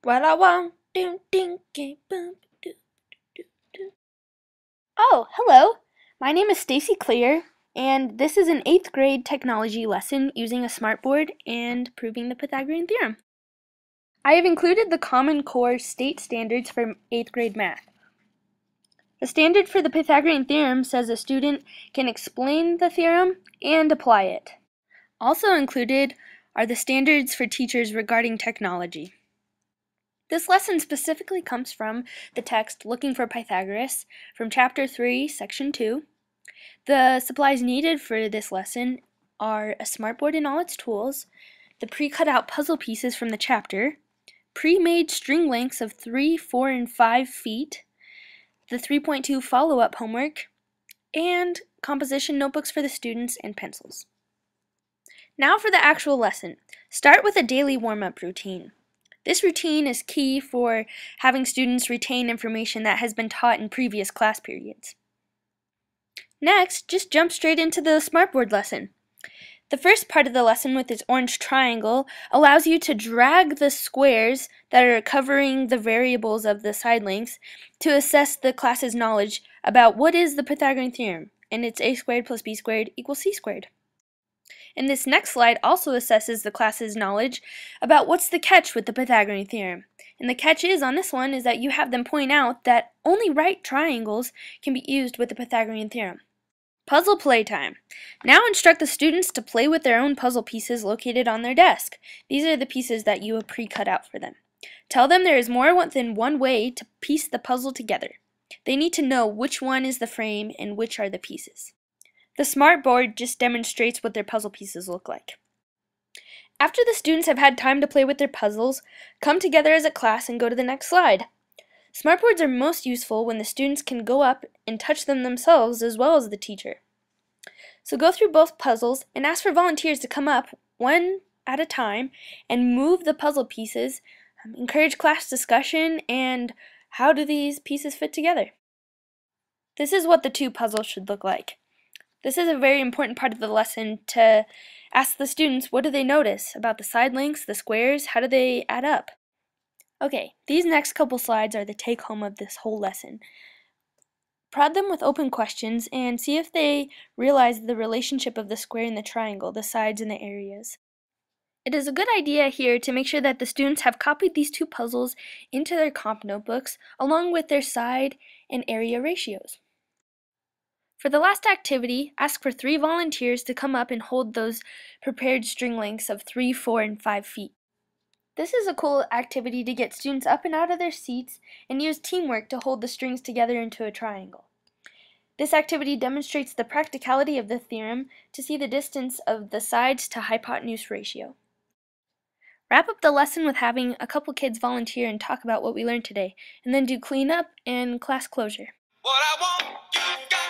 What I want, ding ding ding boom doo doo doo. Oh, hello. My name is Stacey Clear, and this is an 8th grade technology lesson using a smartboard and proving the Pythagorean theorem. I have included the Common Core state standards for 8th grade math. The standard for the Pythagorean theorem says a student can explain the theorem and apply it. Also included are the standards for teachers regarding technology. This lesson specifically comes from the text Looking for Pythagoras from Chapter 3, Section 2. The supplies needed for this lesson are a smartboard and all its tools, the pre-cut out puzzle pieces from the chapter, pre-made string lengths of 3, 4, and 5 feet, the 3.2 follow-up homework, and composition notebooks for the students and pencils. Now for the actual lesson. Start with a daily warm-up routine. This routine is key for having students retain information that has been taught in previous class periods. Next, just jump straight into the Smartboard lesson. The first part of the lesson with its orange triangle allows you to drag the squares that are covering the variables of the side lengths to assess the class's knowledge about what is the Pythagorean theorem, and it's a squared plus b squared equals c squared. And this next slide also assesses the class's knowledge about what's the catch with the Pythagorean theorem. And the catch is on this one is that you have them point out that only right triangles can be used with the Pythagorean theorem. Puzzle playtime. Now instruct the students to play with their own puzzle pieces located on their desk. These are the pieces that you have pre-cut out for them. Tell them there is more than one way to piece the puzzle together. They need to know which one is the frame and which are the pieces. The Smartboard just demonstrates what their puzzle pieces look like. After the students have had time to play with their puzzles, come together as a class and go to the next slide. Smartboards are most useful when the students can go up and touch them themselves as well as the teacher. So go through both puzzles and ask for volunteers to come up one at a time and move the puzzle pieces. Encourage class discussion and how do these pieces fit together. This is what the two puzzles should look like. This is a very important part of the lesson to ask the students what do they notice about the side lengths, the squares, how do they add up? Okay, these next couple slides are the take-home of this whole lesson. Prod them with open questions and see if they realize the relationship of the square and the triangle, the sides and the areas. It is a good idea here to make sure that the students have copied these two puzzles into their comp notebooks along with their side and area ratios. For the last activity, ask for 3 volunteers to come up and hold those prepared string lengths of 3, 4, and 5 feet. This is a cool activity to get students up and out of their seats and use teamwork to hold the strings together into a triangle. This activity demonstrates the practicality of the theorem to see the distance of the sides to hypotenuse ratio. Wrap up the lesson with having a couple kids volunteer and talk about what we learned today, and then do cleanup and class closure. What I want, you got.